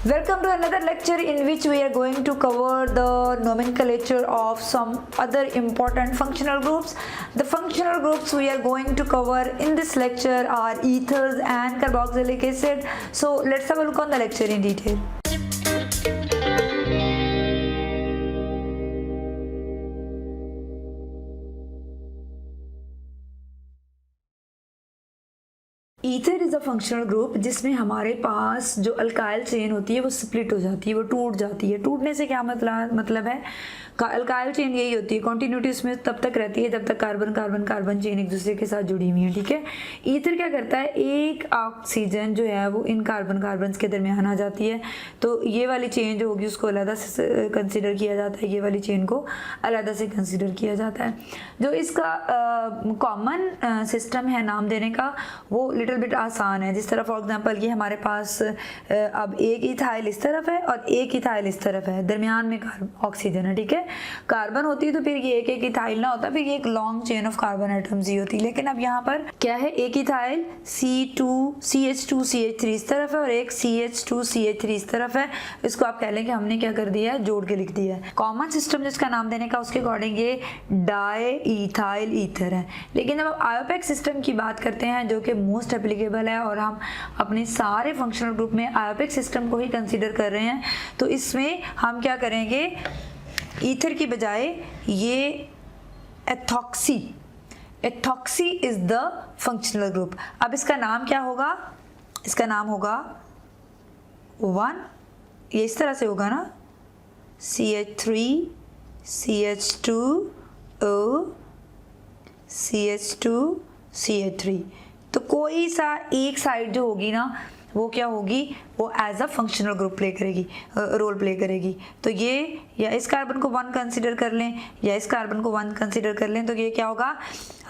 Welcome to another lecture in which we are going to cover the nomenclature of some other important functional groups. The functional groups we are going to cover in this lecture are ethers and carboxylic acid. So let's have a look on the lecture in detail. Ether is a functional group जिसमें हमारे पास जो alkyl chain होती है वो split हो जाती है, वो टूट जाती है। टूटने से क्या मतलब है, अल्काइल चेन यही होती है, कॉन्टिन्यूटी उसमें तब तक रहती है जब तक कार्बन कार्बन कार्बन चेन एक दूसरे के साथ जुड़ी हुई है। ठीक है, ईथर क्या करता है, एक ऑक्सीजन जो है वो इन कार्बन कार्बन के दरमियान आ जाती है, तो ये वाली चेन जो होगी उसको अलग से कंसिडर किया जाता है, ये वाली चेन को अलग से कंसिडर किया जाता है। जो इसका कॉमन सिस्टम है नाम देने का वो लिटिल बिट आसान है। जिस तरह फॉर एग्जांपल ये हमारे पास अब एक इथाइल इस तरफ है और एक इथाइल इस तरफ है, दरमियान में ऑक्सीजन है। ठीक है, कार्बन होती तो फिर ये एक एक इथाइल ना होता, फिर ये एक long chain of carbon atoms ही होती। लेकिन अब यहाँ पर क्या है, एक इथाइल CH2CH3 इस तरफ है और एक CH2CH3 इस तरफ है। इसको आप कह लें कि हमने क्या कर दिया है, जोड़ के लिख दिया है। कॉमन सिस्टम जिसका नाम देने का उसके अकॉर्डिंग ये डाई इथाइल ईथर है। लेकिन जब आप आयोपेक सिस्टम की बात करते हैं जो कि मोस्ट एप्लीकेबल है और हम अपने सारे फंक्शनल ग्रुप में आयोपेक सिस्टम को ही कंसीडर कर रहे हैं, तो इसमें हम क्या करेंगे, ईथर की बजाय ये ethoxy is the functional group. अब इसका नाम क्या होगा, इसका नाम होगा 1, ये इस तरह से होगा ना, CH3 CH2O CH2 CH3। तो कोई सा एक साइड जो होगी ना वो क्या होगी, वो as a functional group play करेगी, रोल प्ले करेगी। तो ये या इस कार्बन को 1 कंसीडर कर लें या इस कार्बन को 1 कंसीडर कर लें, तो ये क्या होगा,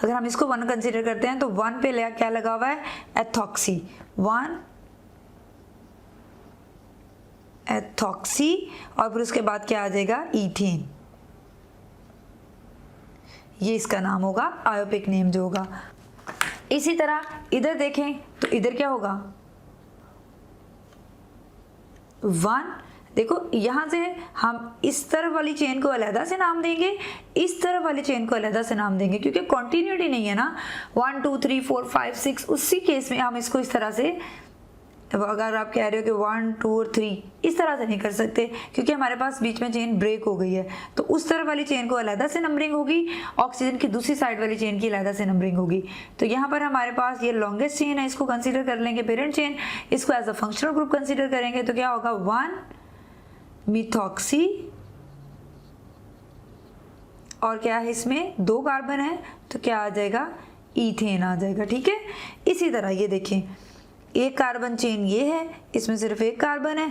अगर हम इसको 1 कंसीडर करते हैं तो 1 पे क्या लगा हुआ है, एथॉक्सी 1 एथॉक्सी, और फिर उसके बाद क्या आ जाएगा, ईथेन। ये इसका नाम होगा, आयोपिक नेम जो होगा। इसी तरह इधर देखें तो इधर क्या होगा, 1। देखो यहां से हम इस तरफ वाली चेन को अलहदा से नाम देंगे, इस तरफ वाली चेन को अलहदा से नाम देंगे, क्योंकि कॉन्टिन्यूटी नहीं है ना। 1 2 3 4 5 6, उसी केस में हम इसको इस तरह से, अगर आप कह रहे हो कि 1 2 और 3 इस तरह से नहीं कर सकते क्योंकि हमारे पास बीच में चेन ब्रेक हो गई है, तो उस तरफ वाली चेन को अलहदा से नंबरिंग होगी, ऑक्सीजन की दूसरी साइड वाली चेन की अलहदा से नंबरिंग होगी। तो यहाँ पर हमारे पास ये लॉन्गेस्ट चेन है, इसको कंसीडर कर लेंगे पेरेंट चेन, इसको as a functional group consider करेंगे, तो क्या होगा, 1 मिथॉक्सी, और क्या है इसमें 2 कार्बन है तो क्या आ जाएगा, ईथेन आ जाएगा। ठीक है, इसी तरह ये देखें, एक कार्बन चेन ये है, इसमें सिर्फ एक कार्बन है,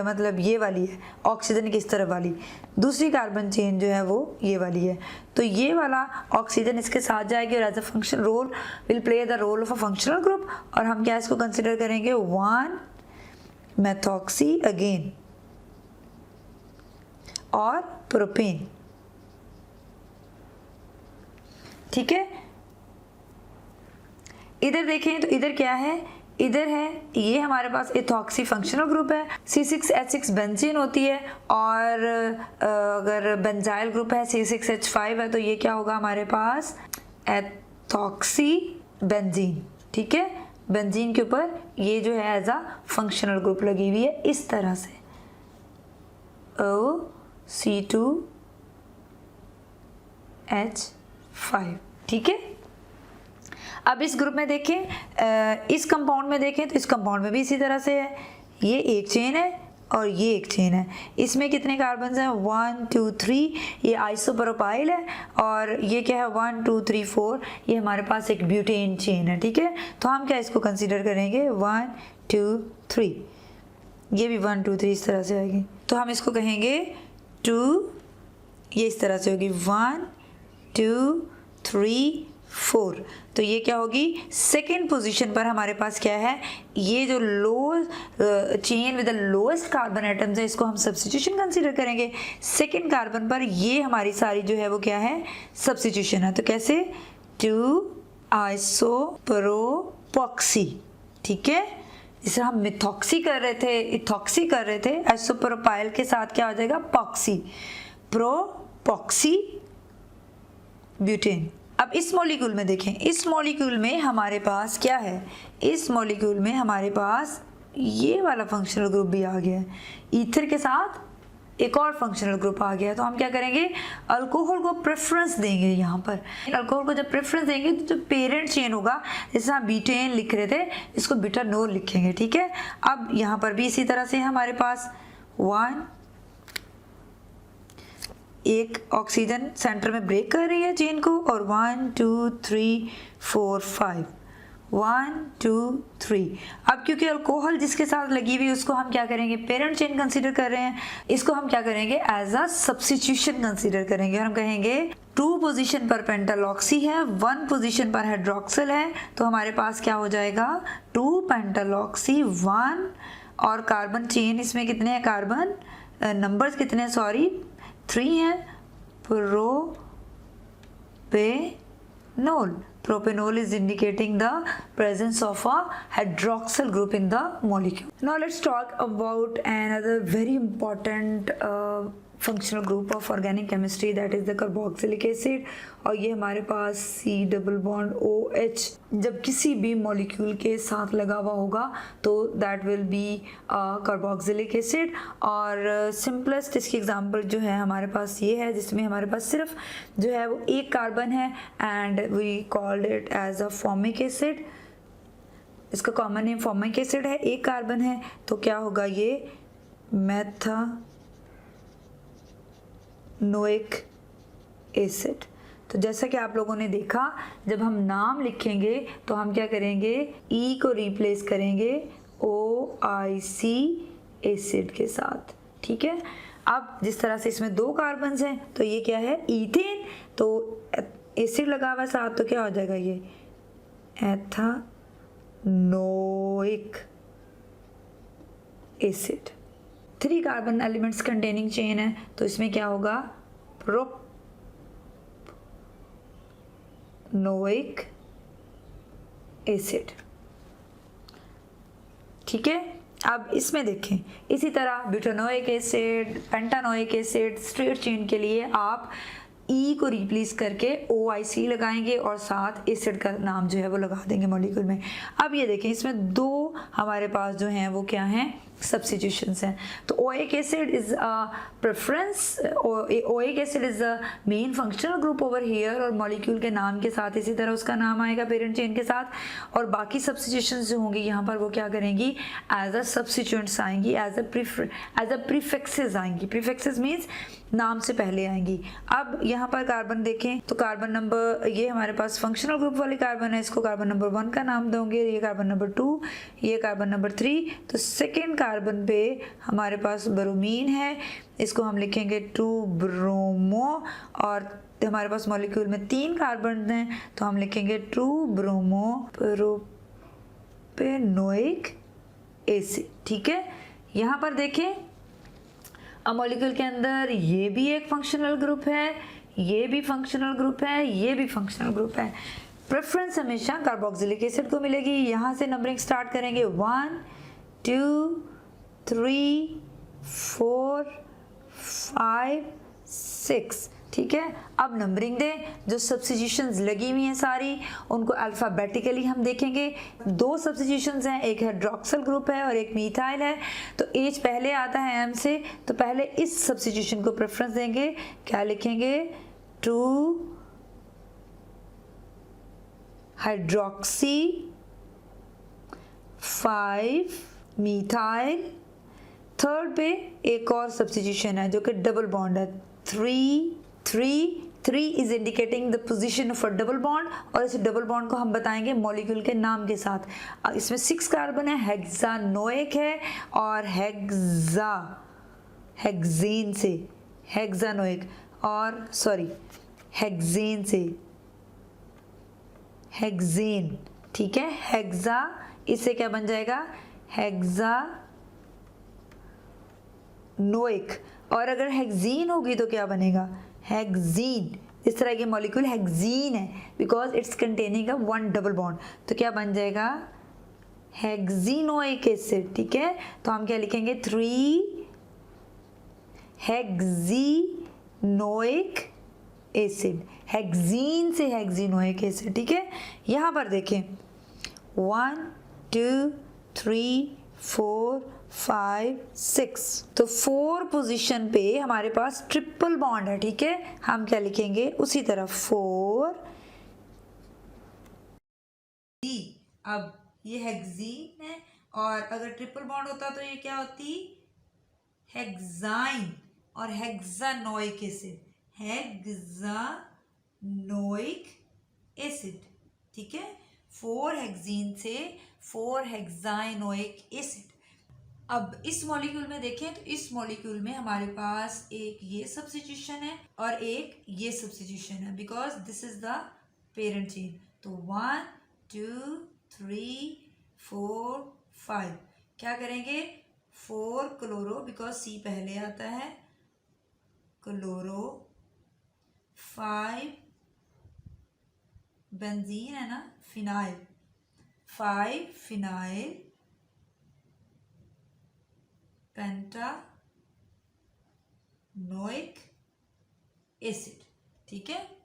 मतलब ये वाली है ऑक्सीजन की इस तरफ वाली, दूसरी कार्बन चेन जो है वो ये वाली है, तो ये वाला ऑक्सीजन इसके साथ जाएगी और as a function role will play the role of a functional group. और हम क्या इसको कंसिडर करेंगे, 1 मेथॉक्सी अगेन और प्रोपेन। ठीक है, इधर देखें तो इधर क्या है, इधर है ये हमारे पास एथॉक्सी फंक्शनल ग्रुप है, C6H6 बेंजीन होती है, और अगर बेंजाइल ग्रुप है C6H5 है तो ये क्या होगा हमारे पास, एथॉक्सी बेंजीन। ठीक है, बेंजीन के ऊपर ये जो है एज अ फंक्शनल ग्रुप लगी हुई है इस तरह से, OC2H5। ठीक है, अब इस ग्रुप में देखें, इस कंपाउंड में देखें तो इस कंपाउंड में भी इसी तरह से है, ये एक चेन है और ये एक चेन है, इसमें कितने कार्बन हैं, 1 2 3, ये आइसोप्रोपाइल है, और ये क्या है 1 2 3 4, ये हमारे पास एक ब्यूटेन चेन है। ठीक है, तो हम क्या इसको कंसीडर करेंगे, 1 2 3, ये भी 1 2 3 इस तरह से आएगी, तो हम इसको कहेंगे 2, ये इस तरह से होगी 1 2 3 4, तो ये क्या होगी, सेकेंड पोजीशन पर हमारे पास क्या है, ये जो low chain with the lowest carbon atoms है इसको हम सब्स्टिट्यूशन कंसीडर करेंगे। सेकेंड कार्बन पर ये हमारी सारी जो है वो क्या है, सब्स्टिट्यूशन है। तो कैसे, 2 आइसोप्रोपॉक्सी। ठीक है, जिस तरह हम मिथॉक्सी कर रहे थे, इथॉक्सी कर रहे थे, आइसोप्रोपाइल के साथ क्या हो जाएगा, पॉक्सी, प्रोपॉक्सी ब्यूटेन। अब इस मॉलिक्यूल में देखें, इस मॉलिक्यूल में हमारे पास क्या है, इस मॉलिक्यूल में हमारे पास ये वाला फंक्शनल ग्रुप भी आ गया है, ईथर के साथ एक और फंक्शनल ग्रुप आ गया। तो हम क्या करेंगे, अल्कोहल को प्रेफरेंस देंगे। यहाँ पर अल्कोहल को जब प्रेफरेंस देंगे तो जो पेरेंट चेन होगा, जैसे हम बीटेन लिख रहे थे, इसको ब्यूटानोल लिखेंगे, ठीक है। अब यहाँ पर भी इसी तरह से हमारे पास एक ऑक्सीजन सेंटर में ब्रेक कर रही है चेन को, और 1 2 3 4 5 1 2 3। अब क्योंकि अल्कोहल जिसके साथ लगी हुई उसको हम क्या करेंगे, पेरेंट चेन कंसीडर कर रहे हैं, इसको हम क्या करेंगे, एज अ सब्स्टिट्यूशन कंसीडर करेंगे, और हम कहेंगे 2 पोजीशन पर पेंटालॉक्सी है, 1 पोजीशन पर हाइड्रोक्सिल है, तो हमारे पास क्या हो जाएगा, 2 पेंटालॉक्सी 1, और कार्बन चेन इसमें कितने हैं, कार्बन नंबर्स कितने हैं, सॉरी 3 हैं, propanol. Propanol is indicating the presence of a hydroxyl group in the molecule. Now let's talk about another very important functional group of organic chemistry, that is the carboxylic acid। और ये हमारे पास C double bond OH जब किसी भी molecule के साथ लगा हुआ होगा तो that will be carboxylic acid. और सिंपलेस्ट इसकी एग्जांपल जो है हमारे पास ये है, जिसमें हमारे पास सिर्फ जो है वो एक कार्बन है, and we called it as a formic acid. इसका कॉमन नेम फॉर्मिक एसिड है, एक कार्बन है, तो क्या होगा, ये मेथानोइक एसिड। तो जैसा कि आप लोगों ने देखा, जब हम नाम लिखेंगे तो हम क्या करेंगे, ई को रिप्लेस करेंगे OIC एसिड के साथ, ठीक है। अब जिस तरह से इसमें 2 कार्बन हैं तो ये क्या है, ईथेन, तो एसिड लगा हुआ साथ, तो क्या हो जाएगा, ये ethanoic acid. 3 carbon elements containing chain है, तो इसमें क्या होगा, प्रोपनोइक एसिड, ठीक है। अब इसमें देखें, इसी तरह butanoic acid, pentanoic acid, straight chain के लिए आप ई को रिप्लेस करके OIC लगाएंगे और साथ एसिड का नाम जो है वो लगा देंगे मॉलिक्यूल में। अब ये देखें, इसमें 2 हमारे पास जो हैं वो क्या हैं, सब्स्टिट्यूशंस हैं। तो oic acid is a preference, oic acid is the main functional group over here, और मॉलिक्यूल के नाम के साथ इसी तरह उसका नाम आएगा पेरेंट चेन के साथ, और बाकी सब्स्टिट्यूशंस जो होंगी यहाँ पर वो क्या करेंगी, एज अ सब्स्टिट्यूएंट्स आएंगी, एज अ प्रीफिक्सेस आएंगी। प्रीफिक्सेस मीन्स नाम से पहले आएंगी। अब यहाँ पर कार्बन देखें तो कार्बन नंबर, ये हमारे पास फंक्शनल ग्रुप वाले कार्बन है, इसको कार्बन नंबर 1 का नाम दोगे, ये कार्बन नंबर 2, ये कार्बन नंबर 3। तो सेकेंड कार्बन पे हमारे पास ब्रोमीन है, इसको हम लिखेंगे 2 ब्रोमो, और हमारे पास मॉलिक्यूल में 3 कार्बन हैं तो हम लिखेंगे 2 ब्रोमो प्रोपेनोइक एसिड, ठीक है। यहाँ पर देखें, अब मॉलिक्यूल के अंदर ये भी एक फंक्शनल ग्रुप है, ये भी फंक्शनल ग्रुप है, ये भी फंक्शनल ग्रुप है। प्रेफरेंस हमेशा कार्बोक्सिलिक एसिड को मिलेगी। यहाँ से नंबरिंग स्टार्ट करेंगे 1 2 3 4 5 6, ठीक है। अब नंबरिंग दें, जो सब्स्टिट्यूशंस लगी हुई हैं सारी उनको अल्फ़ाबेटिकली हम देखेंगे। 2 सब्स्टिट्यूशंस हैं, एक हाइड्रोक्सिल ग्रुप है और एक मीथाइल है। तो H पहले आता है M से, तो पहले इस सब्स्टिट्यूशन को प्रेफरेंस देंगे, क्या लिखेंगे, 2 हाइड्रोक्सी 5 मीथाइल। थर्ड पे एक और सब्स्टिट्यूशन है जो कि डबल बॉन्ड है, 3 is indicating the position of a double bond, और इस डबल बॉन्ड को हम बताएंगे मॉलिक्यूल के नाम के साथ। इसमें 6 कार्बन है, हेक्सानोइक है, और हेक्सेन से हेक्सानोइक, और सॉरी हेक्सेन से हेक्सेन, ठीक है। हेक्सा, इससे क्या बन जाएगा, हेक्सानोइक, और अगर हेक्सीन होगी तो क्या बनेगा, हेक्सीन। इस तरह के मॉलिक्यूल हेक्सीन है because it's containing a 1 double bond, तो क्या बन जाएगा, हेक्सिनोइक एसिड, ठीक है। तो हम क्या लिखेंगे 3 हेक्सिनोइक एसिड, हेक्सीन से हेक्सिनोइक एसिड, ठीक है। यहाँ पर देखें 1 2 3 4 5 6, तो 4 पोजीशन पे हमारे पास ट्रिपल बॉन्ड है, ठीक है। हम क्या लिखेंगे उसी तरह 4 डी। अब ये हेक्सीन है और अगर ट्रिपल बॉन्ड होता तो ये क्या होती, हेक्साइन और हेक्सानोइक एसिड, हेक्सानोइक एसिड, ठीक है। 4 हेक्सीन से 4 हेक्साइनोइक एसिड। अब इस मॉलिक्यूल में देखें तो इस मॉलिक्यूल में हमारे पास एक ये सब्स्टिट्यूशन है और एक ये सब्स्टिट्यूशन है, because this is the parent chain. तो 1 2 3 4 5 क्या करेंगे 4 क्लोरो, बिकॉज सी पहले आता है, क्लोरो, 5 बेंजीन है ना, फिनाइल, 5 फिनाइल पेंटानोइक एसिड, ठीक है।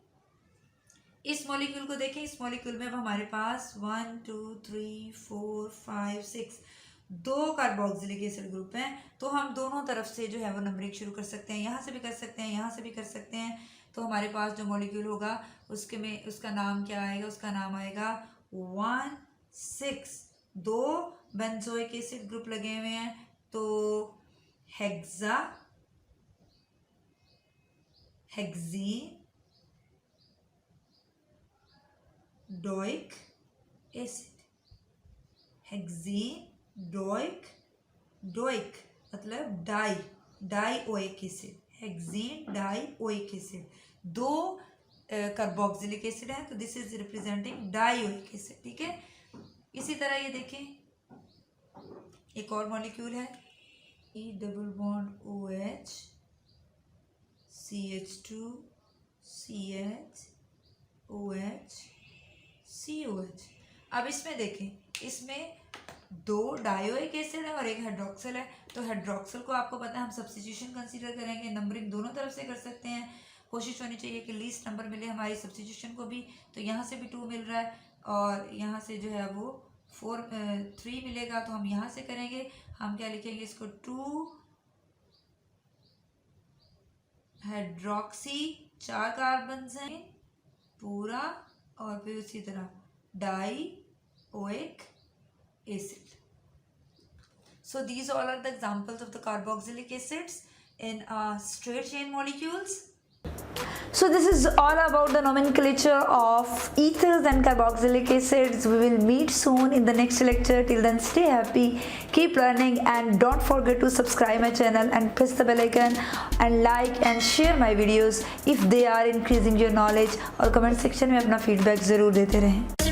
इस मॉलिक्यूल को देखें, इस मॉलिक्यूल में अब हमारे पास 1 2 3 4 5 6 2 कार्बोक्सिलिक एसिड ग्रुप हैं। तो हम दोनों तरफ से जो है वो नंबरिंग शुरू कर सकते हैं, यहाँ से भी कर सकते हैं, यहाँ से भी कर सकते हैं। तो हमारे पास जो मॉलिक्यूल होगा उसके में उसका नाम क्या आएगा, उसका नाम आएगा 1 6। 2 बेंजोइक एसिड ग्रुप लगे हुए हैं, तो हेक्सीनोइक एसिड, हेक्सीनोइक मतलब dioic acid, hexene dioic acid. 2 carboxylic acid है, तो this is representing dioic acid, ठीक है। इसी तरह ये देखें एक और मॉलिक्यूल है, E double bond OH CH2 CH OH COH। अब इसमें देखें, इसमें 2 डायोइक एसिड है और एक हाइड्रोक्सिल है। तो हाइड्रोक्सिल को आपको पता है हम सब्स्टिट्यूशन कंसीडर करेंगे, नंबरिंग दोनों तरफ से कर सकते हैं। कोशिश होनी चाहिए कि लीस्ट नंबर मिले हमारी सब्स्टिट्यूशन को भी। तो यहाँ से भी 2 मिल रहा है और यहाँ से जो है वो 3 मिलेगा, तो हम यहाँ से करेंगे। हम क्या लिखेंगे इसको 2 हाइड्रोक्सी, 4 कार्बन हैं पूरा, और फिर उसी तरह dioic acid. So these all are the examples of the carboxylic acids in straight chain molecules. So this is all about the nomenclature of ethers and carboxylic acids. We will meet soon in the next lecture. Till then, stay happy, keep learning, and don't forget to subscribe my channel and press the bell icon and like and share my videos if they are increasing your knowledge. और comment section में अपना feedback ज़रूर देते रहें.